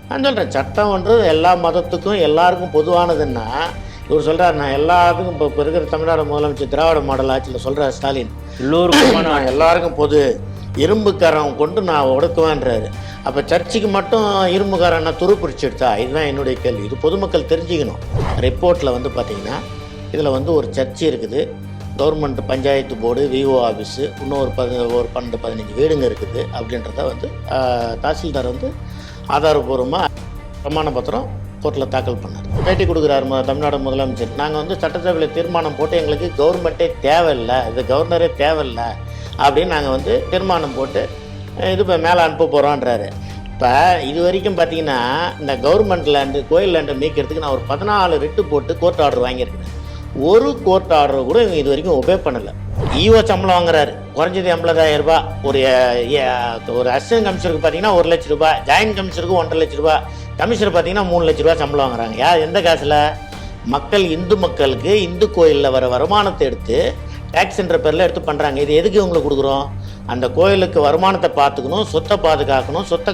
நான் சொல்கிறேன், சட்டம்ன்றது எல்லா மதத்துக்கும் எல்லாருக்கும் பொதுவானதுன்னா, இவர் சொல்கிறார் நான் எல்லாத்துக்கும் இப்போ இருக்கிற தமிழ்நாடு முதலமைச்சர் திராவிட மாடல் ஆட்சியில் சொல்கிறார் ஸ்டாலின், எல்லோருக்கும் நான் எல்லாருக்கும் பொது இரும்புக்காரன் கொண்டு நான் உடக்குவேன்றாரு. அப்போ சர்ச்சுக்கு மட்டும் இரும்புக்காரன்னா துரு பிடிச்சி எடுத்தா? இதுதான் என்னுடைய கேள்வி. இது பொதுமக்கள் தெரிஞ்சுக்கணும். ரிப்போர்ட்டில் வந்து பார்த்திங்கன்னா இதில் வந்து ஒரு சர்ச்சு இருக்குது, government panchayat board, VO office, இன்னும் ஒரு 12-15 வீடுங்க இருக்குது அப்படின்றத வந்து தாசில்தார் வந்து ஆதாரபூர்வமாக பிரமாண பத்திரம் கோர்ட்டில் தாக்கல் பண்ணார். பேட்டி கொடுக்குறாரு தமிழ்நாடு முதலமைச்சர், நாங்கள் வந்து சட்டசபையில் தீர்மானம் போட்டு எங்களுக்கு கவர்மெண்ட்டே தேவையில்லை, இது கவர்னரே தேவையில்லை அப்படின்னு நாங்கள் வந்து தீர்மானம் போட்டு இது இப்போ மேலே அனுப்ப போகிறோன்றாரு. இப்போ இது வரைக்கும் பார்த்தீங்கன்னா இந்த கவர்மெண்ட் லேண்டு, கோயில் லேண்டை மீட்கிறதுக்கு நான் ஒரு 14 ரிட்டு போட்டு கோர்ட் ஆர்டர் வாங்கியிருக்கிறேன். ஒரு கோர்ட் ஆர்டர் கூட இவங்க இது வரைக்கும் ஒபே பண்ணலை. ஈஓ சம்பளம் வாங்குறாரு, குறைஞ்சது 80,000 ரூபாய். ஒரு அசிஸ்டன்ட் கமிஷனருக்கு பார்த்தீங்கன்னா 1 லட்ச ரூபாய், ஜாயின்ட் கமிஷனருக்கு 1.5 லட்ச ரூபாய், கமிஷனர் பார்த்தீங்கன்னா 3 லட்ச ரூபாய் சம்பளம் வாங்குறாங்க. எந்த காசில்? மக்கள், இந்து மக்களுக்கு இந்து கோயிலில் வர வருமானத்தை எடுத்து டேக்ஸ்ன்ற பேரில் எடுத்து பண்ணுறாங்க. இது எதுக்கு இவங்களுக்கு கொடுக்குறோம்? அந்த கோயிலுக்கு வருமானத்தை பார்த்துக்கணும், சொத்தை பாதுகாக்கணும், சொத்தை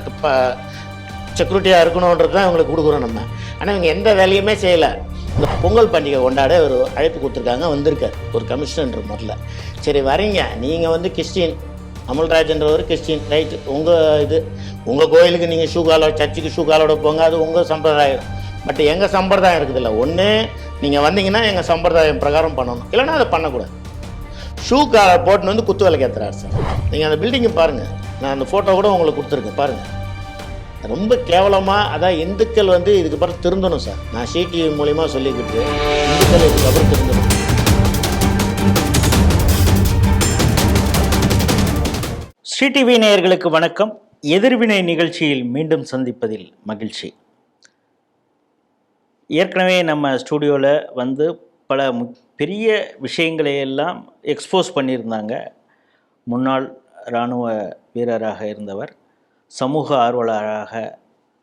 செக்யூரிட்டியாக இருக்கணுன்றது தான் இவங்களுக்கு கொடுக்குறோம் நம்ம. ஆனால் இவங்க எந்த வேலையுமே செய்யலை. இந்த பொங்கல் பண்டிகை கொண்டாட ஒரு அழைப்பு கொடுத்துருக்காங்க, வந்திருக்கார் ஒரு கமிஷனர் முதல்ல. சரி வரீங்க, நீங்கள் வந்து கிறிஸ்டின், அமல்ராஜன்றவர் கிறிஸ்டின், ரைட்டு, உங்கள் கோயிலுக்கு நீங்கள் ஷூ காலோட, சர்ச்சுக்கு ஷூ காலோட போங்க, அது உங்கள் சம்பிரதாயம். பட் எங்கள் சம்பிரதாயம் இருக்குதுல்ல, ஒன்று நீங்கள் வந்தீங்கன்னா எங்கள் சம்பிரதாயம் பிரகாரம் பண்ணணும், இல்லைன்னா அதை பண்ணக்கூடாது. ஷூ காலர் போட்டுன்னு வந்து குத்து விலைக்கு ஏற்றுறாரு சார். நீங்கள் அந்த பில்டிங்கை பாருங்கள், நான் அந்த ஃபோட்டோ கூட உங்களுக்கு கொடுத்துருக்கேன் பாருங்கள். ரொம்ப கேவலமாக, அதான் இந்துக்கள் வந்து இதுக்கு அப்புறம் திருந்தணும் சார். நான் சிடிவி மூலிமா சொல்லிக்கிட்டு இந்துக்கள் இதுக்கு அப்புறம் திருந்தணும். ஸ்ரீடிவி நேயர்களுக்கு வணக்கம். எதிர்வினை நிகழ்ச்சியில் மீண்டும் சந்திப்பதில் மகிழ்ச்சி. ஏற்கனவே நம்ம ஸ்டூடியோவில் வந்து பல பெரிய விஷயங்களை எல்லாம் எக்ஸ்போஸ் பண்ணியிருந்தாங்க. முன்னாள் இராணுவ வீரராக இருந்தவர், சமூக ஆர்வலராக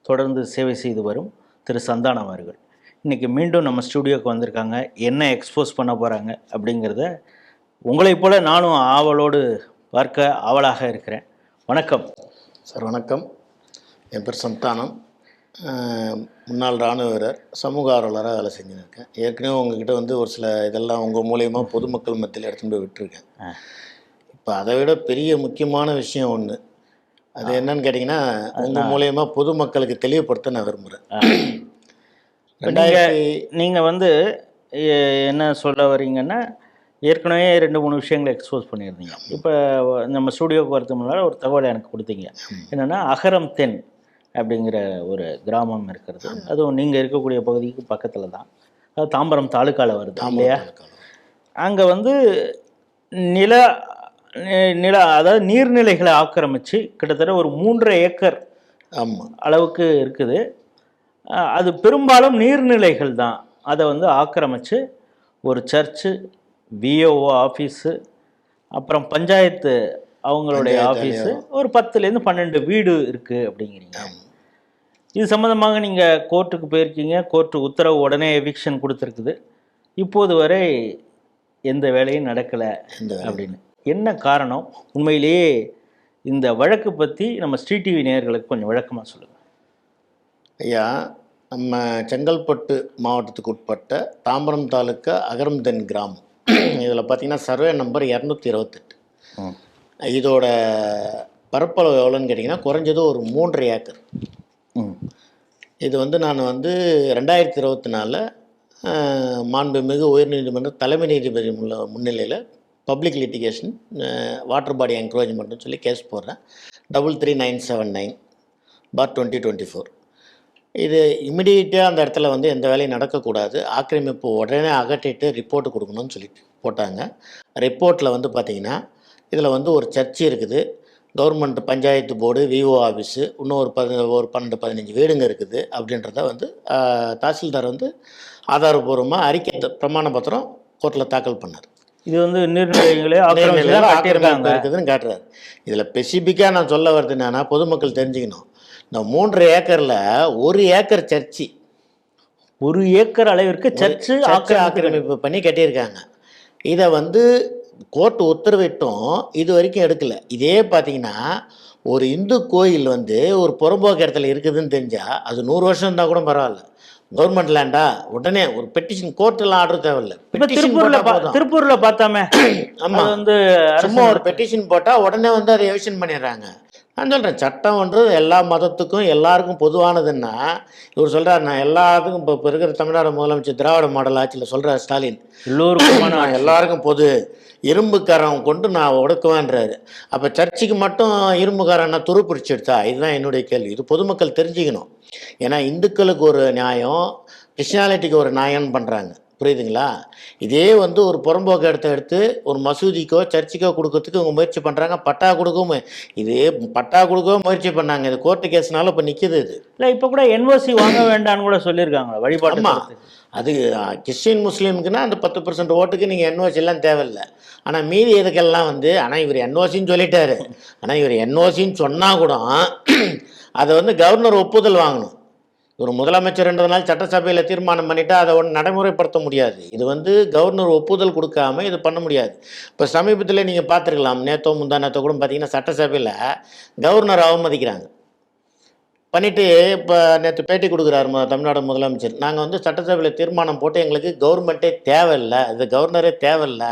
தொடர்ந்து சேவை செய்து வரும் திரு சந்தானம் அவர்கள் இன்றைக்கி மீண்டும் நம்ம ஸ்டூடியோவுக்கு வந்திருக்காங்க. என்ன எக்ஸ்போஸ் பண்ண போகிறாங்க அப்படிங்கிறத உங்களைப் போல் நானும் ஆவலோடு பார்க்க ஆவலாக இருக்கிறேன். வணக்கம் சார். வணக்கம். என் பேர் சந்தானம், முன்னாள் இராணுவ வீரர், சமூக ஆர்வலராக வேலை செஞ்சுருக்கேன். ஏற்கனவே உங்ககிட்ட வந்து ஒரு சில இதெல்லாம் உங்கள் மூலயமா பொதுமக்கள் மத்தியில் எடுத்துகிட்டு போய் விட்டுருக்கேன். இப்போ அதை விட பெரிய முக்கியமான விஷயம் ஒன்று, அது என்னன்னு கேட்டிங்கன்னா, உங்கள் மூலயமா பொதுமக்களுக்கு தெளிவுபடுத்த நான் விரும்புகிறேன். நீங்கள் வந்து என்ன சொல்ல வரீங்கன்னா, ஏற்கனவே 2-3 விஷயங்களை எக்ஸ்போஸ் பண்ணியிருந்தீங்க. இப்போ நம்ம ஸ்டூடியோவுக்கு வரதுக்கு முன்னால் ஒரு தகவலை எனக்கு கொடுத்தீங்க. என்னென்னா, அகரம் தென் அப்படிங்கிற ஒரு கிராமம் இருக்கிறது. அதுவும் நீங்கள் இருக்கக்கூடிய பகுதிக்கு பக்கத்தில் தான், அது தாம்பரம் தாலுக்காவில் வருது இல்லையா? அங்கே வந்து அதாவது நீர்நிலைகளை ஆக்கிரமித்து கிட்டத்தட்ட ஒரு 3.5 ஏக்கர் அளவுக்கு இருக்குது. அது பெரும்பாலும் நீர்நிலைகள் தான். அதை வந்து ஆக்கிரமித்து ஒரு சர்ச்சு, விஓஓ ஆஃபீஸு, அப்புறம் பஞ்சாயத்து அவங்களுடைய ஆஃபீஸு, ஒரு 10லேருந்து 12 வீடு இருக்குது அப்படிங்கிறீங்க. இது சம்மந்தமாக நீங்கள் கோர்ட்டுக்கு போயிருக்கீங்க. கோர்ட்டு உத்தரவு உடனே எவிக்ஷன் கொடுத்துருக்குது. இப்போது வரை எந்த வேலையும் நடக்கலை அப்படின்னு. என்ன காரணம்? உண்மையிலேயே இந்த வழக்கு பற்றி நம்ம ஸ்ரீடிவி நேயர்களுக்கு கொஞ்சம் விளக்கமாக சொல்லுங்கள். ஐயா, நம்ம செங்கல்பட்டு மாவட்டத்துக்கு உட்பட்ட தாம்பரம் தாலுக்கா அகரம் தென் கிராமம். இதில் பார்த்திங்கன்னா சர்வே நம்பர் 228. இதோட பரப்பளவு எவ்வளோன்னு கேட்டிங்கன்னா குறைஞ்சது ஒரு 3.5 ஏக்கர். இது வந்து நான் வந்து 2024 மாண்புமிகு உயர்நீதிமன்ற தலைமை நீதிபதி முன்னிலையில் பப்ளிக் லிட்டிகேஷன் வாட்டர் பாடி என்க்ரோச்மெண்ட்னு சொல்லி கேஸ் போடுறேன். 33974/2024. இது இமிடியேட்டாக அந்த இடத்துல வந்து எந்த வேலையும் நடக்கக்கூடாது, ஆக்கிரமிப்பு உடனே அகற்றிட்டு ரிப்போர்ட்டு கொடுக்கணும்னு சொல்லிட்டு போட்டாங்க. ரிப்போர்ட்டில் வந்து பார்த்திங்கன்னா இதில் வந்து ஒரு சர்ச்சு இருக்குது, government panchayat board, VO office, இன்னும் ஒரு 12-15 வீடுங்க இருக்குது அப்படின்றத வந்து தாசில்தார் வந்து ஆதாரபூர்வமாக அறிக்கை பிரமாண பத்திரம் கோர்ட்டில் தாக்கல் பண்ணார். இது வந்து நீர்நிலைகளே ஆக்கிரமிப்பு இருக்குதுன்னு காட்டுறாரு. இதில் ஸ்பெசிஃபிக்காக நான் சொல்ல வர்றது என்னன்னா, பொதுமக்கள் தெரிஞ்சுக்கணும், இந்த 3.5 ஏக்கரில் 1 ஏக்கர் சர்ச்சு, 1 ஏக்கர் அளவிற்கு சர்ச்சு ஆக்கிரமிப்பு பண்ணி கட்டியிருக்காங்க. இதை வந்து கோர்ட்டு உத்தரவிட்டும் இது வரைக்கும் எடுக்கலை. இதே பார்த்திங்கன்னா ஒரு இந்து கோயில் வந்து ஒரு புறம்போக்கு இடத்துல இருக்குதுன்னு தெரிஞ்சால் அது 100 வருஷம் இருந்தால் கூட பரவாயில்ல. கவர்மெண்ட் லேண்டா உடனே ஒரு பெட்டிஷன், கோர்ட்டெல்லாம் ஆர்டர் தேவையில்லை, இப்ப பெட்டிஷன் போட்டால் போதும். திருப்பூர்ல பார்த்தாமே, ஆமாம், அது வந்து சும்மா ஒரு பெட்டிஷன் போட்டால் உடனே வந்து அதை எவிஷன் பண்ணிடுறாங்க. நான் சொல்கிறேன், சட்டம்ன்றது எல்லா மதத்துக்கும் எல்லாருக்கும் பொதுவானதுன்னா, இவர் சொல்கிறார் நான் எல்லாத்துக்கும் இப்போ இருக்கிற தமிழ்நாடு முதலமைச்சர் திராவிட மாடல் ஆட்சியில் சொல்கிறார் ஸ்டாலின், எல்லோருக்குமான நான் எல்லாருக்கும் பொது, இரும்புக்காரன் கொண்டு நான் ஒடுக்குவேன்றாரு. அப்போ சர்ச்சுக்கு மட்டும் இரும்புக்காரன்னா துருப்பிடிச்சு எடுத்தா? இதுதான் என்னுடைய கேள்வி. இது பொதுமக்கள் தெரிஞ்சுக்கணும். ஏன்னா இந்துக்களுக்கு ஒரு நியாயம், கிறிஸ்டியானிட்டிக்கு ஒரு நியாயம்னு பண்ணுறாங்க, புரியுதுங்களா? இதே வந்து ஒரு புறம்போக்கு இடத்த எடுத்து ஒரு மசூதிக்கோ சர்ச்சுக்கோ கொடுக்கறதுக்கு இவங்க முயற்சி பண்ணுறாங்க. பட்டா கொடுக்கவும் இதே பட்டா கொடுக்கவும் முயற்சி பண்ணாங்க. இது கோர்ட்டு கேஸ்னால இப்போ நிற்கிது. இது இல்லை, இப்போ கூட என்ஓசி வாங்க வேண்டாம்னு கூட சொல்லியிருக்காங்க வழிபாடு. ஆமாம், அது கிறிஸ்டின் முஸ்லீமுக்குன்னா அந்த 10% ஓட்டுக்கு நீங்கள் என்ஓசிலாம் தேவையில்லை. ஆனால் மீதி இதுக்கெல்லாம் வந்து ஆனால் இவர் என்ஓசின்னு சொல்லிட்டாரு. ஆனால் இவர் என்ஓசின்னு சொன்னால் கூட அதை வந்து கவர்னர் ஒப்புதல் வாங்கணும். ஒரு முதலமைச்சர்ன்றதுனால சட்டசபையில் தீர்மானம் பண்ணிவிட்டு அதை ஒன்று நடைமுறைப்படுத்த முடியாது. இது வந்து கவர்னர் ஒப்புதல் கொடுக்காம இது பண்ண முடியாது. இப்போ சமீபத்தில் நீங்கள் பார்த்துருக்கலாம், நேற்றோ முந்தா நேற்றோ கூட பார்த்தீங்கன்னா சட்டசபையில் கவர்னர் அவமதிக்கிறாங்க பண்ணிவிட்டு. இப்போ நேற்று பேட்டி கொடுக்குறாரு தமிழ்நாடு முதலமைச்சர், நாங்கள் வந்து சட்டசபையில் தீர்மானம் போட்டு எங்களுக்கு கவர்மெண்ட்டே தேவையில்லை, இது கவர்னரே தேவையில்லை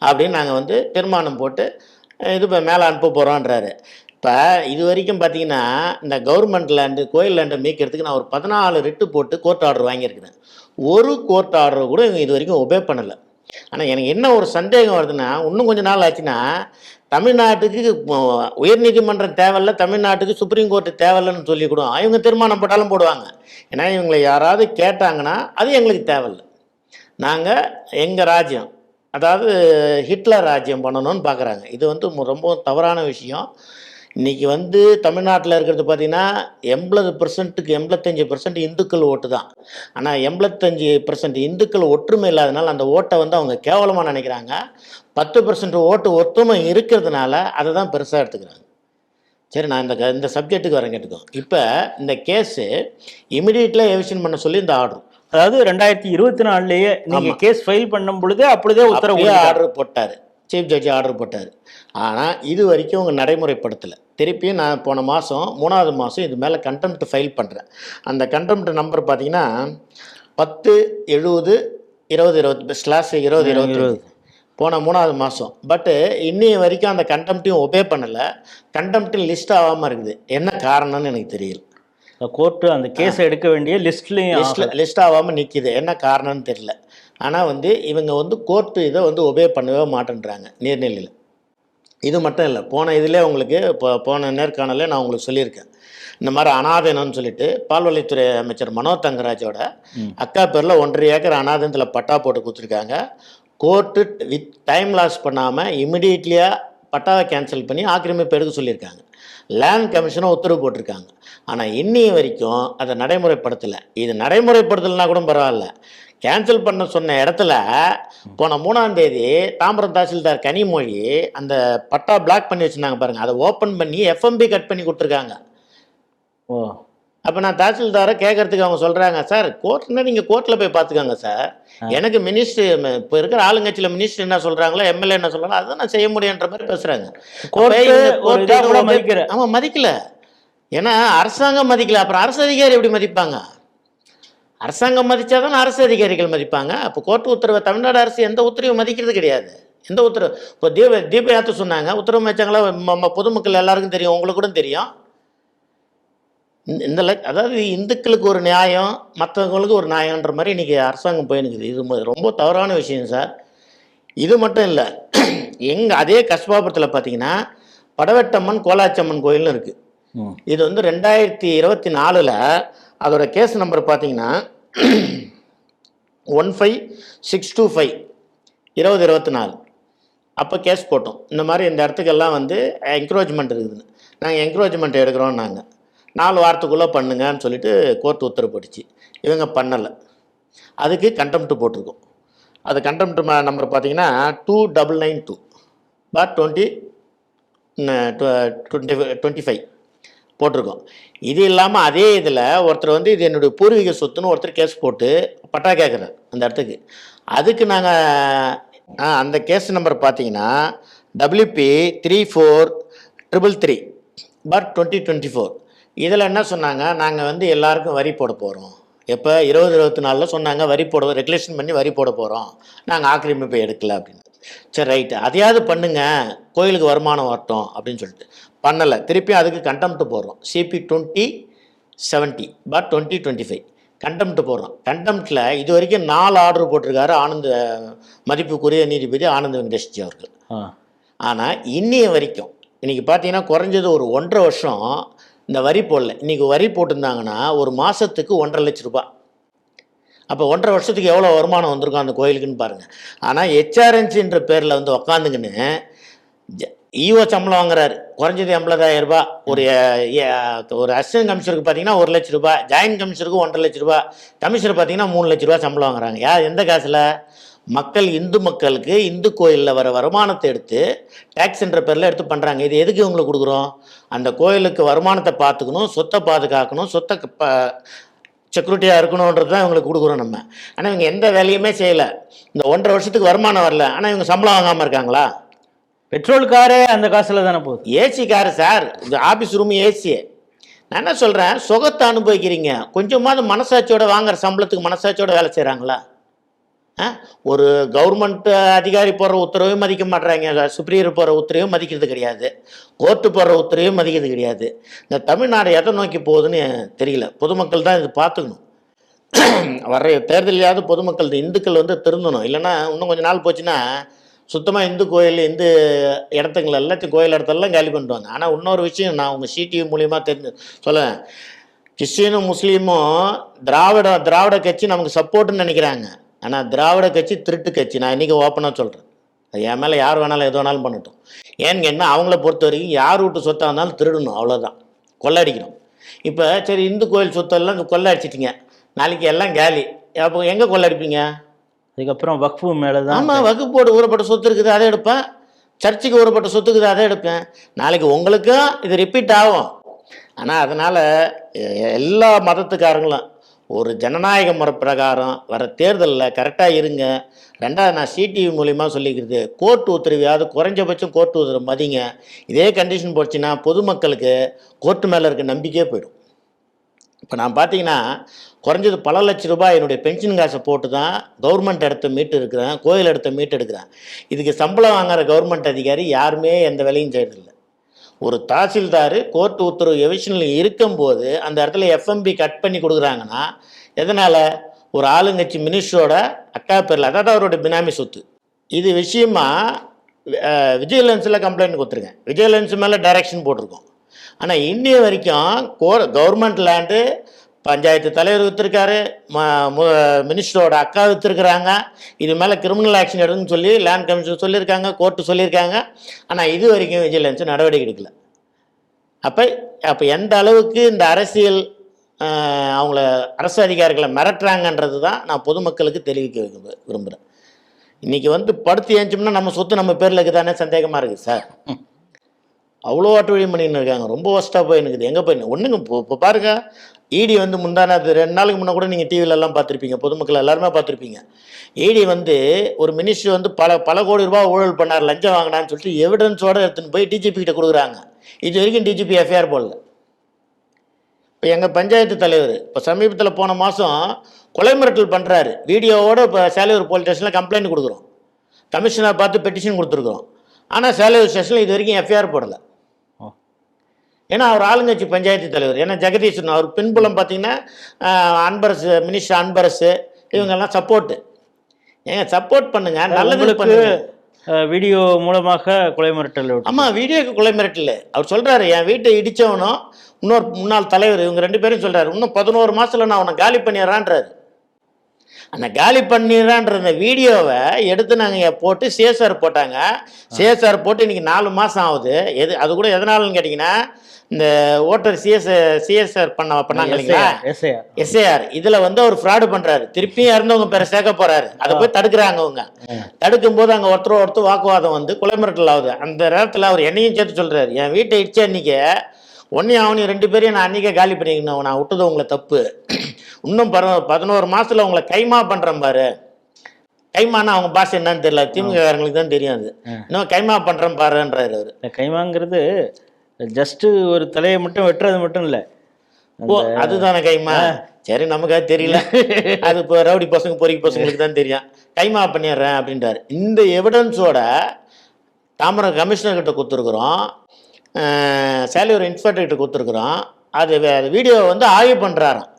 அப்படின்னு நாங்கள் வந்து தீர்மானம் போட்டு இது இப்போ மேலே அனுப்ப போகிறோன்றாரு. இப்போ இது வரைக்கும் பார்த்தீங்கன்னா இந்த கவர்மெண்ட் லேண்டு, கோயில் லேண்டை மீட்கிறதுக்கு நான் ஒரு 14 ரிட்டு போட்டு கோர்ட் ஆர்டர் வாங்கியிருக்கிறேன். ஒரு கோர்ட் ஆர்டர் கூட இவங்க இது வரைக்கும் ஒபே பண்ணலை. ஆனால் எனக்கு என்ன ஒரு சந்தேகம் வருதுன்னா, இன்னும் கொஞ்சம் நாள் ஆச்சுன்னா தமிழ்நாட்டுக்கு உயர்நீதிமன்றம் தேவையில்லை, தமிழ்நாட்டுக்கு சுப்ரீம் கோர்ட்டு தேவையில்லைன்னு சொல்லி கூட இவங்க தீர்மானம் போட்டாலும் போடுவாங்க. ஏன்னா இவங்களை யாராவது கேட்டாங்கன்னா அது எங்களுக்கு தேவையில்லை, நாங்கள் எங்கள் ராஜ்யம், அதாவது ஹிட்லர் ராஜ்யம் பண்ணணும்னு பார்க்குறாங்க. இது வந்து ரொம்ப தவறான விஷயம். இன்றைக்கி வந்து தமிழ்நாட்டில் இருக்கிறது பார்த்திங்கன்னா 80%க்கு 85% இந்துக்கள் ஓட்டு தான். ஆனால் 85% இந்துக்கள் ஒற்றுமை இல்லாதனால அந்த ஓட்டை வந்து அவங்க கேவலமாக நினைக்கிறாங்க. 10% ஓட்டு ஒற்றுமை இருக்கிறதுனால அதை தான் பெருசாக எடுத்துக்கிறாங்க. சரி, நான் இந்த சப்ஜெக்ட்டுக்கு வரேன், கேட்டுக்கோ. இப்போ இந்த கேஸு இமிடியேட்லாம் எவிஷன் பண்ண சொல்லி இந்த ஆர்டர், அதாவது 2024 நீங்கள் கேஸ் ஃபைல் பண்ணும் பொழுது அப்படியே உத்தரவு ஆர்டர் போட்டார், சீஃப் ஜட்ஜி ஆர்டர் போட்டார். ஆனால் இது வரைக்கும் அவங்க நடைமுறைப்படுத்தலை. திருப்பியும் நான் போன மாதம் 3வது மாதம் இது மேலே கண்டெம்ட் ஃபைல் பண்ணுறேன். அந்த கண்டெம்ட் நம்பர் பார்த்தீங்கன்னா 10/70/2020/2020 போன 3வது மாதம். பட்டு இன்னைய வரைக்கும் அந்த கண்டெம்ட்டையும் ஒபே பண்ணலை. கண்டெம்ட் லிஸ்ட் ஆகாமல் இருக்குது. என்ன காரணம்னு எனக்கு தெரியல. கோர்ட்டு அந்த கேஸை எடுக்க வேண்டிய லிஸ்ட் ஆகாமல் நிற்கிது. என்ன காரணம்னு தெரியல. ஆனால் வந்து இவங்க வந்து கோர்ட்டு இதை வந்து ஒபே பண்ணவே மாட்டேன்றாங்க நீர்நிலையில். இது மட்டும் இல்லை, போன இதிலே உங்களுக்கு போன நேர்காணலே நான் உங்களுக்கு சொல்லியிருக்கேன். இந்த மாதிரி அனாதனம்னு சொல்லிட்டு பால்வளைத்துறை அமைச்சர் மனோ தங்கராஜோட அக்கா பேரில் 1.5 ஏக்கர் அனாதனத்தில் பட்டா போட்டு கொடுத்துருக்காங்க. கோர்ட்டு வித் டைம் லாஸ் பண்ணாமல் இமிடியேட்லியாக பட்டாவை கேன்சல் பண்ணி ஆக்கிரமிப்பு எடுக்க சொல்லியிருக்காங்க. லேண்ட் கமிஷனை உத்தரவு போட்டிருக்காங்க. ஆனால் இன்னைய வரைக்கும் அதை நடைமுறைப்படுத்தலை. இது நடைமுறைப்படுத்தலைன்னா கூட பரவாயில்ல, கேன்சல் பண்ண சொன்ன இடத்துல போன 3ஆம் தேதி தாம்பரம் தாசில்தார் கனிமொழி அந்த பட்டா பிளாக் பண்ணி வச்சுருந்தாங்க பாருங்கள், அதை ஓப்பன் பண்ணி எஃப்எம்பி கட் பண்ணி கொடுத்துருக்காங்க. அப்போ நான் தாசில்தாரை கேட்கறதுக்கு அவங்க சொல்கிறாங்க, சார் கோர்ட்னா நீங்கள் கோர்ட்டில் போய் பார்த்துக்கோங்க சார், எனக்கு மினிஸ்டர் இப்போ இருக்கிற ஆளுங்கட்சியில் மினிஸ்டர் என்ன சொல்கிறாங்களோ எம்எல்ஏ என்ன சொல்கிறாங்களோ அதுதான் நான் செய்ய முடியுன்ற மாதிரி பேசுகிறாங்க. ஆமாம், மதிக்கல. ஏன்னா அரசாங்கம் மதிக்கல, அப்புறம் அரசு அதிகாரி எப்படி மதிப்பாங்க? அரசாங்கம் மதித்தா தான் அரசு அதிகாரிகள் மதிப்பாங்க. அப்போ கோர்ட்டு உத்தரவை தமிழ்நாடு அரசு எந்த உத்தரவும் மதிக்கிறது கிடையாது. எந்த உத்தரவு இப்போ தீபயாத்து சொன்னாங்க, உத்தரவு வச்சாங்களா? பொதுமக்கள் எல்லாருக்கும் தெரியும், உங்களுக்கு கூட தெரியும். அதாவது இந்துக்களுக்கு ஒரு நியாயம், மற்றவங்களுக்கு ஒரு நியாயன்ற மாதிரி இன்றைக்கி அரசாங்கம் போயினுக்குது. இது ரொம்ப தவறான விஷயம் சார். இது மட்டும் இல்லை, அதே கஸ்பாபுரத்தில் பார்த்தீங்கன்னா படவெட்டம்மன் கோலாச்சம்மன் கோயில்னு இருக்குது. இது வந்து 2024 அதோட கேஸ் நம்பர் பார்த்தீங்கன்னா 15625 2024 அப்போ கேஸ் போட்டோம். இந்த மாதிரி இந்த இடத்துக்கெல்லாம் வந்து என்க்ரோச்மெண்ட் இருக்குதுன்னு, நாங்கள் என்க்ரோச்மெண்ட் எடுக்கிறோம், நாங்கள் 4 வாரத்துக்குள்ளே பண்ணுங்கன்னு சொல்லிட்டு கோர்ட் உத்தரவு போட்டுச்சு. இவங்க பண்ணலை, அதுக்கு கண்டெம்ட் போட்டிருக்கோம். அது கண்டெம்ட் நம்பர் பார்த்தீங்கன்னா 2992/2025 போட்டிருக்கோம். இது இல்லாமல் அதே இதில் ஒருத்தர் வந்து இது என்னுடைய பூர்வீக சொத்துன்னு ஒருத்தர் கேஸ் போட்டு பட்டா கேட்குறாரு அந்த இடத்துக்கு. அதுக்கு நாங்கள் அந்த கேஸ் நம்பர் பார்த்தீங்கன்னா WP 3433 பட் 2024 இதில் என்ன சொன்னாங்க, நாங்கள் வந்து எல்லாருக்கும் வரி போட போகிறோம். எப்போ 2024 சொன்னாங்க வரி போட ரெகுலேஷன் பண்ணி வரி போட போகிறோம், நாங்கள் ஆக்கிரமிப்பை எடுக்கல அப்படின்னு. சரி ரைட்டு, அதையாவது பண்ணுங்க, கோயிலுக்கு வருமானம் வரட்டும் அப்படின்னு சொல்லிட்டு பண்ணலை. திருப்பி அதுக்கு கண்டெம்ட் போடுறோம். CP 2070 பட் 2025 கண்டெம்ட் போடுறோம். கண்டெம்ட்டில் இது வரைக்கும் 4 ஆர்டர் போட்டிருக்காரு ஆனந்த மதிப்புக்குரிய நீதிபதி ஆனந்த வெங்கடேஷ்ஜி அவர்கள். ஆனால் இன்னைய வரைக்கும் இன்றைக்கி பார்த்தீங்கன்னா குறைஞ்சது ஒரு 1.5 வருஷம் இந்த வரி போடல. இன்றைக்கி வரி போட்டிருந்தாங்கன்னா ஒரு மாதத்துக்கு 1.5 லட்ச ரூபாய். அப்போ 1.5 வருஷத்துக்கு எவ்வளோ வருமானம் வந்திருக்கும் அந்த கோயிலுக்குன்னு பாருங்கள். ஆனால் HRNCன்ற பேரில் வந்து உக்காந்துங்கன்னு ஈஓ சம்பளம் வாங்குறாரு, குறைஞ்சது 80,000 ரூபாய். ஒரு அசிஸ்டன்ட் கமிஷனருக்கு பார்த்தீங்கன்னா 1 லட்ச ரூபாய், ஜாயின்ட் கமிஷனருக்கு 1.5 லட்ச ரூபாய், கமிஷனர் பார்த்தீங்கன்னா 3 லட்ச ரூபாய் சம்பளம் வாங்குறாங்க. எந்த காசில்? மக்கள் இந்து மக்களுக்கு இந்து கோயிலில் வர வருமானத்தை எடுத்து டேக்ஸ்ன்ற பேரில் எடுத்து பண்ணுறாங்க. இது எதுக்கு இவங்களுக்கு கொடுக்குறோம்? அந்த கோயிலுக்கு வருமானத்தை பார்த்துக்கணும், சொத்தை பாதுகாக்கணும், சொத்தை செக்யூரிட்டியாக இருக்கணுன்றது தான் இவங்களுக்கு கொடுக்குறோம் நம்ம. ஆனால் இவங்க எந்த வேலையுமே செய்யலை. இந்த 1.5 வருஷத்துக்கு வருமானம் வரல, ஆனால் இவங்க சம்பளம் வாங்காமல் இருக்காங்களா? பெட்ரோல் காரே அந்த காசில் தானே போகுது. ஏசி காரு சார், இந்த ஆஃபீஸ் ரூம் ஏசி. நான் என்ன சொல்கிறேன், சுகத்தை அனுபவிக்கிறீங்க, கொஞ்சமாவது மனசாட்சியோட வாங்குற சம்பளத்துக்கு மனசாட்சியோட வேலை செய்கிறாங்களா? ஒரு கவர்மெண்ட் அதிகாரி போடுற உத்தரவையும் மதிக்க மாட்டுறாங்க, சுப்ரியர் போடுற உத்தரவையும் மதிக்கிறது கிடையாது, கோர்ட்டு போடுற உத்தரவையும் மதிக்கிறது கிடையாது. இந்த தமிழ்நாடு எதை நோக்கி போகுதுன்னு தெரியல. பொதுமக்கள் தான் இது பார்த்துக்கணும். வர்ற தேர்தலையாவது பொதுமக்கள் இந்துக்கள் வந்து திருந்தணும். இல்லைன்னா இன்னும் கொஞ்சம் நாள் போச்சுன்னா சுத்தமாக இந்து கோயில் இந்து இடத்துங்கள் எல்லாத்தையும் கோயில் இடத்தெல்லாம் காலி பண்ணுவாங்க. ஆனால் இன்னொரு விஷயம் நான் உங்கள் CTV மூலியமாக தெரிஞ்சு சொல்லுவேன். கிறிஸ்டினும் முஸ்லீமும் திராவிட கட்சி நமக்கு சப்போர்ட்டுன்னு நினைக்கிறாங்க. ஆனால் திராவிட கட்சி திருட்டு கட்சி. நான் இன்றைக்கி ஓப்பனாக சொல்கிறேன். அது என் மேலே யார் வேணாலும் எது வேணாலும் பண்ணட்டும். ஏன்னு என்ன, அவங்கள பொறுத்த வரைக்கும் யார் வீட்டு சொத்தாக இருந்தாலும் திருடணும், அவ்வளோதான், கொள்ளடிக்கணும். இப்போ சரி இந்து கோயில் சொத்தெல்லாம் கொள்ளை அடிச்சிட்டிங்க, நாளைக்கு எல்லாம் காலி, அப்போ எங்கே கொள்ளடிப்பீங்க? அதுக்கப்புறம் வக்ஃபு மேலே தான். ஆமாம், வகுப்போடு ஊறப்பட்ட சொத்து இருக்குது, அதை எடுப்பேன். சர்ச்சுக்கு ஊறப்பட்ட சொத்து இருக்குது, அதை எடுப்பேன். நாளைக்கு உங்களுக்கும் இது ரிப்பீட் ஆகும். ஆனால் அதனால் எல்லா மதத்துக்காரங்களும் ஒரு ஜனநாயக முறை பிரகாரம் வர தேர்தலில் கரெக்டாக இருங்க. ரெண்டாவது நான் CTV மூலிமா சொல்லிக்கிறது, கோர்ட்டு உத்தரவையாவது குறைஞ்சபட்சம் கோர்ட்டு உத்தரவு மதிங்க. இதே கண்டிஷன் போச்சுன்னா பொதுமக்களுக்கு கோர்ட்டு மேலே இருக்க நம்பிக்கையே போயிடும். இப்போ நான் பார்த்தீங்கன்னா குறைஞ்சது பல லட்ச ரூபாய் என்னுடைய பென்ஷன் காசை போட்டு தான் கவர்மெண்ட் இடத்த மீட்டு இருக்கிறேன், கோயில் இடத்த மீட்டு எடுக்கிறேன். இதுக்கு சம்பளம் வாங்குகிற கவர்மெண்ட் அதிகாரி யாருமே எந்த வேலையும் செய்யறதில்லை. ஒரு தாசில்தார் கோர்ட்டு உத்தரவு எவிஷனில் இருக்கும்போது அந்த இடத்துல FMB கட் பண்ணி கொடுக்குறாங்கன்னா எதனால்? ஒரு ஆளுங்கட்சி மினிஸ்டரோட அக்கா பேரில், அதாவது அவரோட பினாமி சொத்து. இது விஷயமா விஜிலன்ஸில் கம்ப்ளைண்ட் கொடுத்துருக்கேன், விஜிலன்ஸ் மேலே டைரக்ஷன் போட்டிருக்கோம். ஆனால் இன்னைய வரைக்கும் கவர்மெண்ட் லேண்டு பஞ்சாயத்து தலைவர் விற்றுருக்காரு, மினிஸ்டரோட அக்கா விற்றுருக்குறாங்க. இது மேலே கிரிமினல் ஆக்ஷன் எடுக்குன்னு சொல்லி லேண்ட் கமிஷன் சொல்லியிருக்காங்க, கோர்ட்டு சொல்லியிருக்காங்க. ஆனால் இது வரைக்கும் விஜிலன்ஸ் நடவடிக்கை எடுக்கல. அப்போ எந்த அளவுக்கு இந்த அரசியல் அவங்கள அரசு அதிகாரிகளை மிரட்டுறாங்கன்றது தான் நான் பொதுமக்களுக்கு தெரிவிக்க விரும்புகிறேன். இன்றைக்கி வந்து படுத்து ஏஞ்சோம்னா நம்ம சொத்து நம்ம பேரில் இருக்குதானே சந்தேகமாக இருக்குது சார். அவ்வளோ அட்டுவழி பண்ணின்னு இருக்காங்க, ரொம்ப ஒஸ்ட்டாக போயின்னுக்குது. எங்கே போயின்னு ஒன்றுங்க இப்போ பாருங்கள், ED வந்து முந்தானது 2 நாளுக்கு முன்னே கூட நீங்கள் டிவிலெல்லாம் பார்த்துருப்பீங்க, பொதுமக்கள் எல்லாருமே பார்த்துருப்பீங்க. ED வந்து ஒரு மினிஸ்டர் வந்து பல கோடி ரூபாய் ஊழல் பண்ணார், லஞ்சம் வாங்கினான்னு சொல்லிட்டு எவிடன்ஸோடு எடுத்துன்னு போய் DGP கிட்ட கொடுக்குறாங்க. இது வரைக்கும் DGP FIR போடல. இப்போ எங்கள் பஞ்சாயத்து தலைவர் இப்போ சமீபத்தில் போன மாதம் கொலை மிரட்டல் பண்ணுறாரு, வீடியோவோடு இப்போ சேலையூர் போலீஸ் ஸ்டேஷனில் கம்ப்ளைண்ட் கொடுக்குறோம், கமிஷனர் பார்த்து பெட்டிஷன் கொடுத்துருக்குறோம். ஆனால் சேலையூர் ஸ்டேஷனில் இது வரைக்கும் FIR போடலை. ஏன்னா அவர் ஆளுங்கட்சி பஞ்சாயத்து தலைவர். ஏன்னா ஜெகதீஷன் அவர் பின்புலம் பார்த்தீங்கன்னா அன்பரசு, மினிஸ்டர் அன்பரசு, இவங்கெல்லாம் சப்போர்ட்டு. ஏங்க சப்போர்ட் பண்ணுங்க, நல்லது பண்ணுங்க. வீடியோ மூலமாக கொலை மிரட்டல். ஆமாம், வீடியோக்கு கொலை மிரட்டல். அவர் சொல்கிறாரு, என் வீட்டை இடித்தவனும் இன்னொரு முன்னாள் தலைவர், இவங்க 2 பேரும் சொல்கிறாரு, இன்னும் 11 மாதத்தில் நான் அவனை காலி பண்ணிடுறான்றாரு. அந்த காலி பண்ணிடுறான்ற அந்த வீடியோவை எடுத்து நாங்கள் போட்டு CSR போட்டாங்க. CSR போட்டு இன்றைக்கி 4 மாதம் ஆகுது. அது கூட எதனாலன்னு கேட்டிங்கன்னா, இந்த ஓட்டர் CSR பண்ணாங்க இல்லைங்களா, SAR, இதில் வந்து அவர் ஃப்ராடு பண்ணுறாரு. திருப்பியும் இறந்தவங்க பேரை சேர்க்க போகிறாரு. அதை போய் தடுக்கிறாங்க. அவங்க தடுக்கும்போது அங்கே ஒருத்தர் வாக்குவாதம் வந்து கொலை மிரட்டல் ஆகுது. அந்த நேரத்தில் அவர் என்னையும் சேர்த்து சொல்கிறாரு, என் வீட்டை இடிச்ச அன்றைக்கி ஒன்றையும் அவனையும் 2 பேரையும் நான் அன்றைக்கே காலி பண்ணிக்கணும், நான் விட்டது உங்களை தப்பு. இன்னும் 11 மாதத்தில் உங்களை கைமா பண்ணுறேன் பாரு. கைமானா அவங்க பாஷை என்னன்னு தெரியல, திமுககாரங்களுக்கு தான் தெரியும். அது இன்னும் கைமா பண்ணுறேன் பாருன்றாரு அவர். கைமாங்கிறது ஜஸ்ட்டு ஒரு தலையை மட்டும் வெட்டுறது மட்டும் இல்லை. ஓ அதுதானே கைமா? சரி நமக்கு அது தெரியல. அது இப்போ ரவுடி பசங்க பொறிக்கு பசங்களுக்கு தான் தெரியும். கைமா பண்ணிடுறேன் அப்படின்றாரு. இந்த எவிடன்ஸோட தாம்பரம் கமிஷனர்கிட்ட கொடுத்துருக்குறோம், சேலையூர் இன்ஸ்பெக்டர்கிட்ட கொடுத்துருக்குறோம். அது வீடியோ வந்து ஆய்வு பண்ணுறாராம்.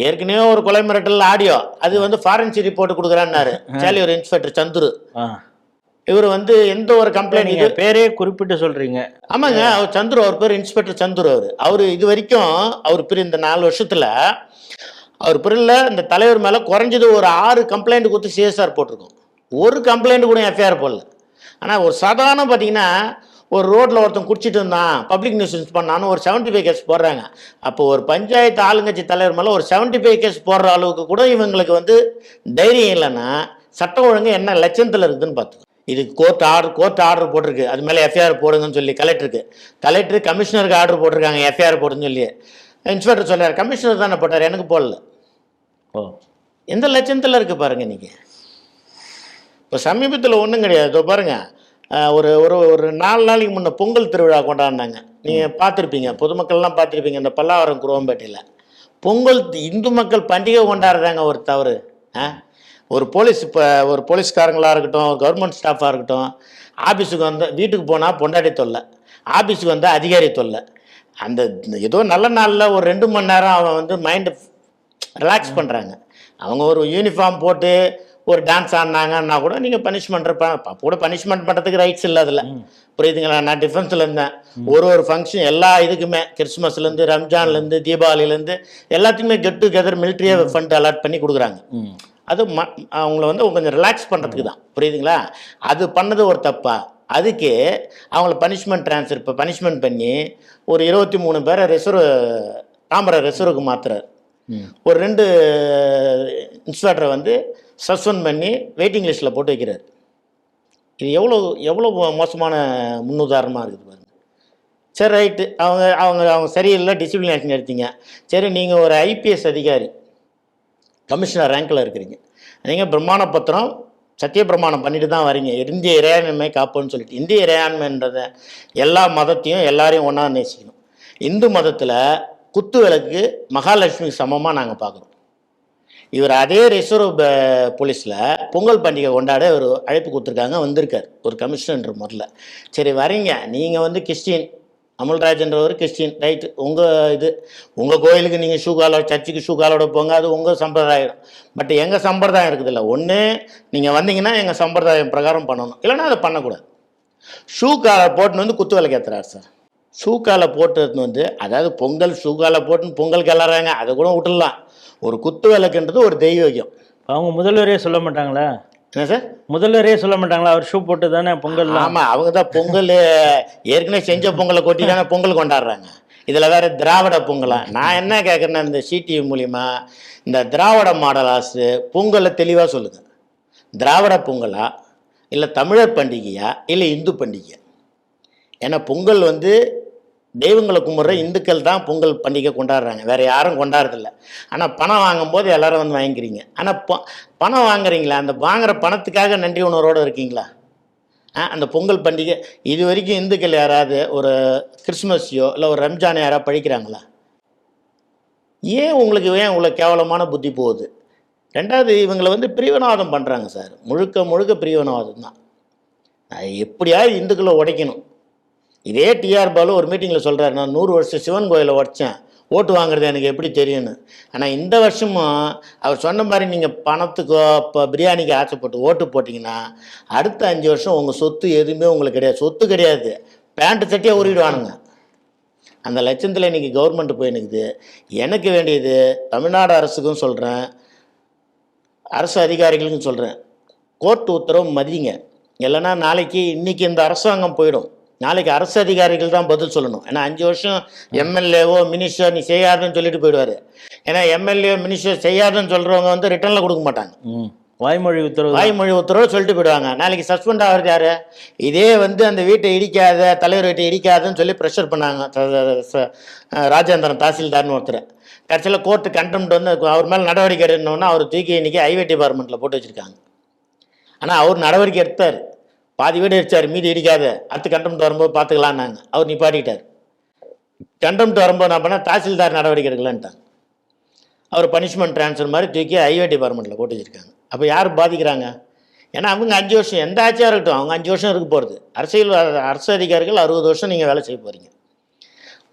ஏற்கனவே ஒரு கொலை மிரட்டல் ஆடியோ அது வந்து ஃபாரன்சிக் ரிப்போர்ட் கொடுக்குறான்னாரு சேலையூர் இன்ஸ்பெக்டர் சந்துரு. இவர் வந்து எந்த ஒரு கம்ப்ளைண்ட் இது பேரே குறிப்பிட்டு சொல்றீங்க? ஆமாங்க, அவர் சந்துரு, அவர் பேர் இன்ஸ்பெக்டர் சந்துரு. அவர் இது வரைக்கும் அவர் பேர் இந்த 4 வருஷத்துல அவர் பேரில் இந்த தலைவர் மேலே குறைஞ்சது ஒரு 6 கம்ப்ளைண்ட் கொடுத்து சிஎஸ்ஆர் போட்டிருக்கோம். ஒரு கம்ப்ளைண்ட் கூட எஃப்ஐஆர் போடல. ஆனால் ஒரு சாதாரண பார்த்தீங்கன்னா ஒரு ரோட்டில் ஒருத்தன் குடிச்சிட்டு இருந்தான், பப்ளிக் நியூசன்ஸ் பண்ணான்னு ஒரு 75 கேஸ் போடுறாங்க. அப்போ ஒரு பஞ்சாயத்து ஆளுங்கட்சி தலைவர் மேலே ஒரு 75 கேஸ் போடுற அளவுக்கு கூட இவங்களுக்கு வந்து தைரியம் இல்லைன்னா சட்டம் ஒழுங்கு என்ன லட்சத்தில் இருக்குதுன்னு பார்த்துக்கோ. இதுக்கு கோர்ட் ஆர்டர் போட்டிருக்கு, அது மேலே எஃப்ஐஆர் போடுங்கன்னு சொல்லி கலெக்டர் கமிஷனருக்கு ஆர்டர் போட்டிருக்காங்க எஃப்ஐஆர் போடுன்னு சொல்லி. இன்ஸ்பெக்டர் சொல்றாரு கமிஷனர் தானே போட்டார், எனக்கு போடல. ஓ எந்த லட்சத்தில் இருக்குது பாருங்க இன்றைக்கி. இப்போ சமீபத்தில் ஒன்றும் கிடையாது. இப்போ பாருங்கள், ஒரு ஒரு ஒரு 4 நாளைக்கு முன்னே பொங்கல் திருவிழா கொண்டாடினாங்க. நீங்கள் பார்த்துருப்பீங்க, பொதுமக்கள்லாம் பார்த்துருப்பீங்க. இந்த பல்லாவரம் குரோம்பேட்டையில் பொங்கல் இந்து மக்கள் பண்டிகை கொண்டாடுறாங்க. ஒரு தவறு. ஒரு போலீஸ், இப்போ ஒரு போலீஸ்காரங்களாக இருக்கட்டும், கவர்மெண்ட் ஸ்டாஃபாக இருக்கட்டும், ஆஃபீஸுக்கு வந்து வீட்டுக்கு போனால் பொண்டாட்டி தொல்லை, ஆஃபீஸுக்கு வந்தால் அதிகாரி தொல்லை. அந்த ஏதோ நல்ல நாளில் ஒரு 2 மணி நேரம் அவன் வந்து மைண்டு ரிலாக்ஸ் பண்ணுறாங்க. அவங்க ஒரு யூனிஃபார்ம் போட்டு ஒரு டான்ஸ் ஆடினாங்கன்னா கூட நீங்கள் பனிஷ்மெண்ட் அப்போ கூட பனிஷ்மெண்ட் பண்ணுறதுக்கு ரைட்ஸ் இல்லை அதில். புரியுதுங்களா? நான் டிஃபென்ஸில் இருந்தேன். ஒரு ஃபங்க்ஷன் எல்லா இதுக்குமே, கிறிஸ்மஸ்லேருந்து ரம்ஜான்லேருந்து தீபாவளிலேருந்து எல்லாத்துக்குமே கெட் டுகெதர் மிலிட்ரியாக ஃபண்ட் அலாட் பண்ணி கொடுக்குறாங்க. அது அவங்கள வந்து கொஞ்சம் ரிலாக்ஸ் பண்ணுறதுக்கு தான். புரியுதுங்களா? அது பண்ணது ஒரு தப்பா? அதுக்கு அவங்கள பனிஷ்மெண்ட் பண்ணி ஒரு 23 பேரை தாம்பரம் ரிசர்வுக்கு மாற்றுறாரு. ஒரு 2 இன்ஸ்பெக்டரை வந்து சஸ்பெண்ட் பண்ணி வெயிட்டிங் லிஸ்ட்டில் போட்டு வைக்கிறார். இது எவ்வளோ மோசமான முன்னுதாரணமாக இருக்குது பாருங்கள். சரி ரைட்டு, அவங்க சரியில்லை, டிசிப்ளின் ஆக்ஷன் எடுத்தீங்க. சரி, நீங்கள் ஒரு ஐபிஎஸ் அதிகாரி, கமிஷனர் ரேங்கில் இருக்கிறீங்க, நீங்கள் பிரமாண பத்திரம் சத்திய பிரமாணம் பண்ணிட்டு தான் வரீங்க, இந்திய இறையாண்மை காப்போன்னு சொல்லிட்டு. இந்திய இறையாண்மைன்றத எல்லா மதத்தையும் எல்லாரையும் ஒன்றா நேசிக்கணும். இந்து மதத்தில் குத்து விளக்கு மகாலட்சுமிக்கு சமமாக நாங்கள் பார்க்குறோம். இவர் அதே ரிசர்வ் போலீஸில் பொங்கல் பண்டிகை கொண்டாட ஒரு அழைப்பு கொடுத்துருக்காங்க, வந்திருக்கார் ஒரு கமிஷனர் முதல்ல. சரி வரீங்க, நீங்கள் வந்து கிறிஸ்டின், அமுல்ராஜ்ன்றவர் கிறிஸ்டின், ரைட்டு, உங்கள் கோயிலுக்கு நீங்கள் சர்ச்சுக்கு ஷூ காலோட போங்க, அது உங்கள் சம்பிரதாயம். பட் எங்கள் சம்பிரதாயம் இருக்குதுல்ல, ஒன்று நீங்கள் வந்தீங்கன்னா எங்கள் சம்பிரதாயம் பிரகாரம் பண்ணணும், இல்லைன்னா அதை பண்ணக்கூடாது. ஷூ காலை போட்டுன்னு வந்து குத்து விளக்கு ஏற்றுறாரு சார். ஷூ காலை போட்டு வந்து, அதாவது பொங்கல் ஷூ காலை போட்டுன்னு பொங்கல் கிளறாங்க, அதை கூட விட்டுடலாம். ஒரு குத்து விளக்குன்றது ஒரு தெய்வீகம். அவங்க முதல்வரே சொல்ல மாட்டாங்களா? என்ன சார்? முதல்வரே சொல்ல மாட்டாங்களா? அவர் ஷூ போட்டு தானே பொங்கல்? ஆமாம், அவங்க தான் பொங்கல் ஏற்கனவே செஞ்ச பொங்கலை கொட்டி தானே பொங்கல் கொண்டாடுறாங்க. இதில் வேறு திராவிட பொங்கலா? நான் என்ன கேட்குறேன்னா, இந்த சிடிவி மூலிமா இந்த திராவிட மாடல் ஆசு பொங்கலை தெளிவாக சொல்லுங்கள். திராவிட பொங்கலா, இல்லை தமிழர் பண்டிகையா, இல்லை இந்து பண்டிகையா? ஏன்னா பொங்கல் வந்து தெய்வங்களை கும்பிட்ற இந்துக்கள் தான் பொங்கல் பண்டிகை கொண்டாடுறாங்க, வேறு யாரும் கொண்டாடுறதில்ல. ஆனால் பணம் வாங்கும்போது எல்லோரும் வந்து வாங்கிக்கிறீங்க. ஆனால் பணம் வாங்குறீங்களா? அந்த வாங்குகிற பணத்துக்காக நன்றி உணர்வோடு இருக்கீங்களா? அந்த பொங்கல் பண்டிகை இது வரைக்கும் இந்துக்கள் யாராவது ஒரு கிறிஸ்மஸையோ இல்லை ஒரு ரம்ஜானை யாராவது பழிக்கிறாங்களா? ஏன் உங்களுக்கு கேவலமான புத்தி போகுது? ரெண்டாவது, இவங்களை வந்து பிரிவினவாதம் பண்ணுறாங்க சார், முழுக்க பிரிவினவாதம் தான். எப்படியாவது இந்துக்களை உடைக்கணும். இதே டிஆர் பாலு ஒரு மீட்டிங்கில் சொல்கிறார், நான் 100 வருஷம் சிவன் கோயிலை உடைச்சேன், ஓட்டு வாங்குறது எனக்கு எப்படி தெரியும்னு. ஆனால் இந்த வருஷமும் அவர் சொன்ன மாதிரி நீங்கள் பணத்துக்கோ இப்போ பிரியாணிக்கு ஆசைப்பட்டு ஓட்டு போட்டிங்கன்னா அடுத்த 5 வருஷம் உங்கள் சொத்து எதுவுமே உங்களுக்கு கிடையாது. சொத்து கிடையாது, பேண்ட்டு சட்டியாக உருவிடுவானுங்க. அந்த லட்சத்தில் இன்றைக்கி கவர்மெண்ட் போயினுக்குது. எனக்கு வேண்டியது தமிழ்நாடு அரசுக்கும் சொல்கிறேன், அரசு அதிகாரிகளுக்கும் சொல்கிறேன், கோர்ட்டு உத்தரவு மதிங்க. இல்லைன்னா நாளைக்கு இன்றைக்கி இந்த அரசாங்கம் போயிடும், நாளைக்கு அரசு அதிகாரிகள் தான் பதில் சொல்லணும். ஏன்னா 5 வருஷம் எம்எல்ஏவோ மினிஸ்டர் நீ செய்யாதுன்னு சொல்லிட்டு போயிடுவார். ஏன்னா எம்எல்ஏ மினிஸ்டர் செய்யாதுன்னு சொல்கிறவங்க வந்து ரிட்டர்னில் கொடுக்க மாட்டாங்க. வாய்மொழி உத்தரவு சொல்லிட்டு போயிடுவாங்க. நாளைக்கு சஸ்பெண்ட் ஆகிறது யார்? இதே வந்து அந்த வீட்டை இடிக்காத, தலைவர் வீட்டை இடிக்காதுன்னு சொல்லி ப்ரெஷர் பண்ணாங்க ராஜேந்திரன் தாசில்தார்னு ஒருத்தர். கடைசியில் கோர்ட்டு கண்டெம்ட் வந்து அவர் மேலே நடவடிக்கை எடுக்கணுன்னா அவர் தூக்கி இன்றைக்கி ஹைவே டிபார்ட்மெண்ட்டில் போட்டு வச்சுருக்காங்க. ஆனால் அவர் நடவடிக்கை எடுத்தார், பாதி வீடு அடித்தார், மீதி இடிக்காது, அடுத்து கண்டெம்ட் வரும்போது பார்த்துக்கலான்னாங்க. அவர் நிப்பாட்டிக்கிட்டார். கண்டெம்ட் வரும்போது நான் பண்ணால் தாசில்தார் நடவடிக்கை எடுக்கலன்ட்டாங்க. அவர் பனிஷ்மெண்ட் ட்ரான்ஸ்ஃபர் மாதிரி தூக்கி ஹைவே டிபார்ட்மெண்ட்டில் போட்டு வச்சுருக்காங்க. அப்போ யார் பாதிக்கிறாங்க? ஏன்னா அவங்க 5 வருஷம் எந்த ஆட்சியாக இருக்கட்டும், அவங்க 5 வருஷம் இருக்க போகிறது. அரசு அதிகாரிகள் 60 வருஷம் நீங்கள் வேலை செய்ய போகிறீங்க.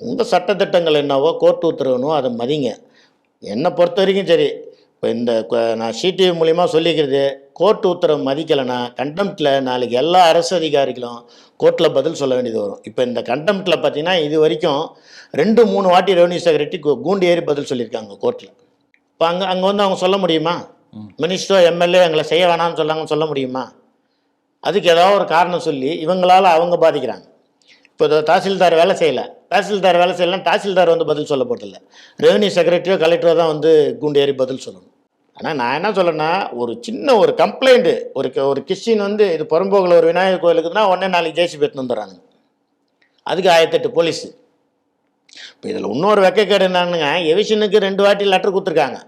உங்கள் சட்டத்திட்டங்கள் என்னவோ, கோர்ட் உத்தரவுனோ அதை மதிங்க. என்னை பொறுத்த வரைக்கும் சரி, இப்போ நான் சிடிவி மூலிமா சொல்லிக்கிறது, கோர்ட் உத்தரவு மதிக்கலைன்னா கண்டெம்ட்டில் நாளைக்கு எல்லா அரசு அதிகாரிகளும் கோர்ட்டில் பதில் சொல்ல வேண்டியது வரும். இப்போ இந்த கண்டெம்ட்டில் பார்த்தீங்கன்னா இது வரைக்கும் 2-3 வாட்டி ரெவன்யூ செக்ரட்டரி கூண்டு ஏறி பதில் சொல்லியிருக்காங்க கோர்ட்டில். இப்போ அங்கே வந்து அவங்க சொல்ல முடியுமா? மினிஸ்டரோ எம்எல்ஏ எங்களை செய்ய வேணாம்னு சொல்லாங்கன்னு சொல்ல முடியுமா? அதுக்கு ஏதாவது ஒரு காரணம் சொல்லி இவங்களால் அவங்க பாதிக்கிறாங்க. இப்போ தாசில்தார் வேலை செய்யலை, தாசில்தார் வந்து பதில் சொல்ல போகிறதில்ல, ரெவன்யூ செக்ரட்டரியோ கலெக்டரோ தான் வந்து கூண்டு ஏறி பதில் சொல்லணும். ஆனால் நான் என்ன சொல்லணும்னா, ஒரு சின்ன ஒரு கம்ப்ளைண்ட்டு, ஒரு கிறிஸ்டின் வந்து இது புறம்போக்கில் ஒரு விநாயகர் கோயிலுக்குன்னா உடனே நாளைக்கு ஜேசிபி எடுத்துன்னு வந்துடுறாங்க. அதுக்கு 1008 போலீஸு. இப்போ இதில் இன்னொரு வெக்கைக்கேடு என்னன்னுங்க, எவிஷனுக்கு 2 வாட்டி லெட்டர் கொடுத்துருக்காங்க.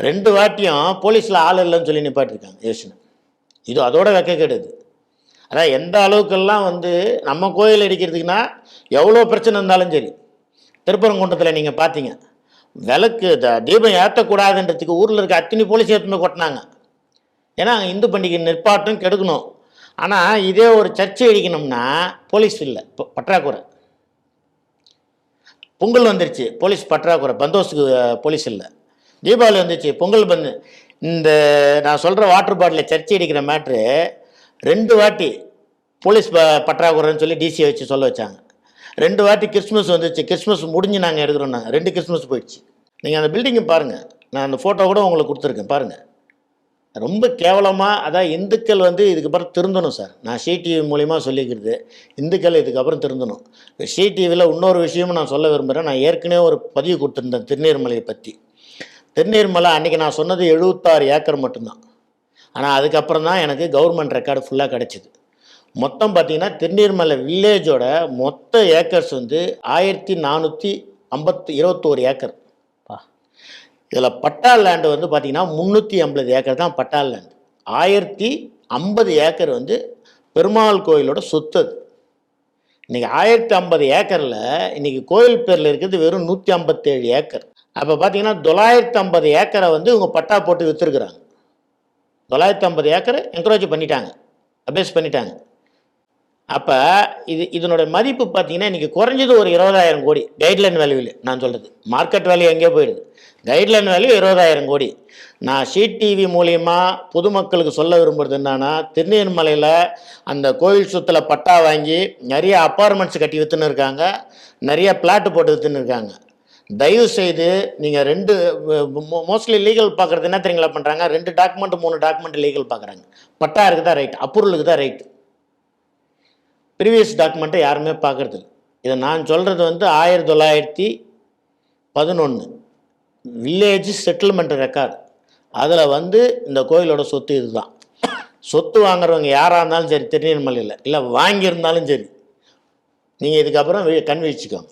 2 வாட்டியும் போலீஸில் ஆள் இல்லைன்னு சொல்லி நிப்பாட்டிருக்காங்க எவிஷனு. இது அதோட வெக்கைக்கேடு. இது அதான் எந்த அளவுக்கெல்லாம் வந்து நம்ம கோயில் அடிக்கிறதுக்குன்னா எவ்வளோ பிரச்சனை இருந்தாலும் சரி. திருப்பரங்குன்றத்தில் நீங்கள் பார்த்தீங்க, விளக்கு தீபம் ஏற்றக்கூடாதுன்றதுக்கு ஊரில் இருக்க அத்தனை போலீஸ் ஏற்றுமே கொட்டினாங்க. ஏன்னா இந்து பண்டிகை நிற்பாட்டும் கெடுக்கணும். ஆனால் இதே ஒரு சர்ச்சை அடிக்கணும்னா போலீஸ் இல்லை, பற்றாக்குறை. பொங்கல் வந்துருச்சு, போலீஸ் பற்றாக்குறை, பந்தோபஸ்துக்கு போலீஸ் இல்லை. தீபாவளி வந்துச்சு, பொங்கல் பந்து. இந்த நான் சொல்கிற வாட்டர் பாட்டிலில் சர்ச்சை அடிக்கிற மேட்ரு 2 வாட்டி போலீஸ் பற்றாக்குறைன்னு சொல்லி டிசியை வச்சு சொல்ல வச்சாங்க. 2 வாட்டி கிறிஸ்மஸ் வந்துச்சு, கிறிஸ்மஸ் முடிஞ்சு நாங்கள் எடுக்கிறோம். நாங்கள் 2 கிறிஸ்மஸ் போயிடுச்சு. நீங்கள் அந்த பில்டிங்கை பாருங்கள், நான் அந்த ஃபோட்டோ கூட உங்களுக்கு கொடுத்துருக்கேன் பாருங்கள். ரொம்ப கேவலமாக. அதான் இந்துக்கள் வந்து இதுக்கப்புறம் திருந்தணும் சார். நான் சிடிவி மூலிமா சொல்லிக்கிறது, இந்துக்கள் இதுக்கப்புறம் திருந்தணும். சிடிவியில் இன்னொரு விஷயமும் நான் சொல்ல விரும்புகிறேன். நான் ஏற்கனவே ஒரு பதிவு கொடுத்துருந்தேன் திருநீர்மலையை பற்றி. திருநீர்மலை அன்றைக்கி நான் சொன்னது 76 ஏக்கர் மட்டும்தான். ஆனால் அதுக்கப்புறம் தான் எனக்கு கவர்மெண்ட் ரெக்கார்டு ஃபுல்லாக கிடச்சிது. மொத்தம் பார்த்திங்கன்னா திருநீர்மலை வில்லேஜோட மொத்த ஏக்கர்ஸ் வந்து 1421 ஏக்கர். இதில் பட்டா லேண்டு வந்து பார்த்திங்கன்னா 380 ஏக்கர் தான் பட்டா லேண்டு. 1050 ஏக்கர் வந்து பெருமாள் கோயிலோட சொத்து. அது இன்றைக்கி 1050 ஏக்கரில் இன்றைக்கி கோயில் பேரில் இருக்கிறது வெறும் 157 ஏக்கர். அப்போ பார்த்திங்கன்னா 950 ஏக்கரை வந்து இவங்க பட்டா போட்டு விற்றுருக்குறாங்க. 950 ஏக்கரை என்கரேஜ் பண்ணிட்டாங்க, அபேஸ் பண்ணிட்டாங்க. அப்போ இதனுடைய மதிப்பு பார்த்திங்கன்னா இன்றைக்கி குறைஞ்சது ஒரு 20,000 கோடி. கைட்லைன் வேல்யூவில் நான் சொல்கிறது, மார்க்கெட் வேல்யூ எங்கேயோ போயிடுது. கைட்லைன் வேல்யூ 20,000 கோடி. நான் சிடிவி மூலிமா பொதுமக்களுக்கு சொல்ல விரும்புகிறது என்னன்னா, திருநீர்மலையில் அந்த கோயில் சுற்றில் பட்டா வாங்கி நிறைய அப்பார்ட்மெண்ட்ஸ் கட்டி விற்றுன்னு இருக்காங்க, நிறைய பிளாட்டு போட்டு விற்றுன்னு இருக்காங்க. தயவு செய்து நீங்கள் 2 மோஸ்ட்லி லீகல் பார்க்குறது என்ன தெரியுங்களா பண்ணுறாங்க, 2 டாக்குமெண்ட் 3 டாக்குமெண்ட் லீகல் பார்க்குறாங்க. பட்டா இருக்குது தான் ரைட், அப்ரூவலுக்கு தான் ரைட்டு, ப்ரீவியஸ் டாக்குமெண்ட்டை யாருமே பார்க்குறது இல்லை. இதை நான் சொல்கிறது வந்து 1911 வில்லேஜ் செட்டில்மெண்ட் ரெக்கார்டு. அதில் வந்து இந்த கோயிலோட சொத்து இதுதான். சொத்து வாங்குறவங்க யாராக இருந்தாலும் சரி, திருநீர்மலையில் இல்லை வாங்கியிருந்தாலும் சரி, நீங்கள் இதுக்கப்புறம் கண் விழிச்சிக்கோங்க.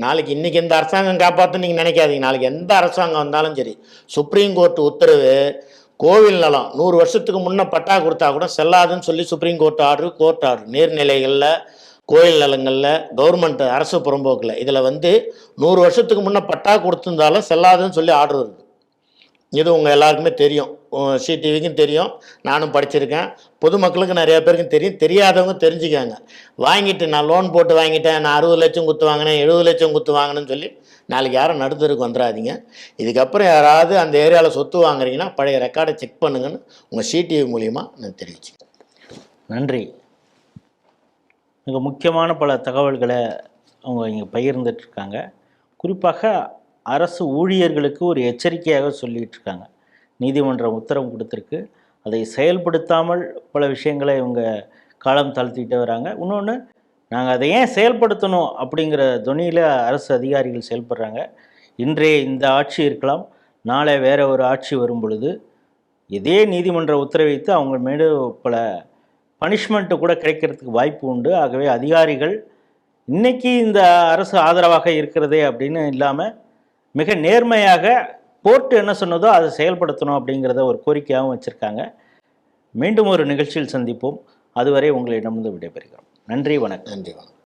நாளைக்கு இன்றைக்கி இந்த அரசாங்கம் காப்பாற்றுன்னு நீங்கள் நினைக்காதீங்க. நாளைக்கு எந்த அரசாங்கம் வந்தாலும் சரி, சுப்ரீம் கோர்ட் உத்தரவு கோவில் நிலம் 100 வருஷத்துக்கு முன்னே பட்டா கொடுத்தா கூட செல்லாதுன்னு சொல்லி சுப்ரீம் கோர்ட் ஆர்டர். நீர்நிலைகளில், கோயில் நிலங்களில், கவர்மெண்ட் அரசு புறம்போக்கில் இதில் வந்து 100 வருஷத்துக்கு முன்னே பட்டா கொடுத்துருந்தாலும் செல்லாதுன்னு சொல்லி ஆர்டர் வருது. இது உங்கள் எல்லாருக்குமே தெரியும், சிடிவிக்கும் தெரியும், நானும் படிச்சிருக்கேன், பொதுமக்களுக்கு நிறையா பேருக்கும் தெரியும். தெரியாதவங்க தெரிஞ்சுக்காங்க. வாங்கிட்டு நான் லோன் போட்டு வாங்கிட்டேன், நான் 60 லட்சம் குத்து வாங்கினேன், 70 லட்சம் குத்து வாங்கினேன்னு சொல்லி நாளைக்கு யாரும் நடுத்தருக்கு வந்துடாதீங்க. இதுக்கப்புறம் யாராவது அந்த ஏரியாவில் சொத்து வாங்குறீங்கன்னா பழைய ரெக்கார்டை செக் பண்ணுங்கன்னு உங்கள் சிடிவி மூலிமா நான் தெரிவிச்சுக்கிறேன். நன்றி. மிக முக்கியமான பல தகவல்களை அவங்க இங்கே பகிர்ந்துட்டுருக்காங்க. குறிப்பாக அரசு ஊழியர்களுக்கு ஒரு எச்சரிக்கையாக சொல்லிகிட்டு இருக்காங்க. நீதிமன்றம் உத்தரவு கொடுத்துருக்கு, அதை செயல்படுத்தாமல் பல விஷயங்களை இவங்க காலம் தாழ்த்திட்டு வராங்க. இன்னொன்று, நாங்கள் அதை ஏன் செயல்படுத்தணும் அப்படிங்கிற துணியில் அரசு அதிகாரிகள் செயல்படுறாங்க. இன்றைய இந்த ஆட்சி இருக்கலாம், நாளை வேறு ஒரு ஆட்சி வரும் பொழுது இதே நீதிமன்ற உத்தரவித்து அவங்க மேலே பல பனிஷ்மெண்ட்டு கூட கிடைக்கிறதுக்கு வாய்ப்பு உண்டு. ஆகவே அதிகாரிகள் இன்றைக்கி இந்த அரசு ஆதரவாக இருக்கிறதே அப்படின்னு இல்லாமல் மிக நேர்மையாக கோர்ட்டு என்ன சொன்னதோ அதை செயல்படுத்தணும் அப்படிங்கிறத ஒரு கோரிக்கையாகவும் வச்சுருக்காங்க. மீண்டும் ஒரு நிகழ்ச்சியில் சந்திப்போம். அதுவரை உங்களிடமிருந்து விடைபெறுகிறோம். நன்றி, வணக்கம். நன்றி, வணக்கம்.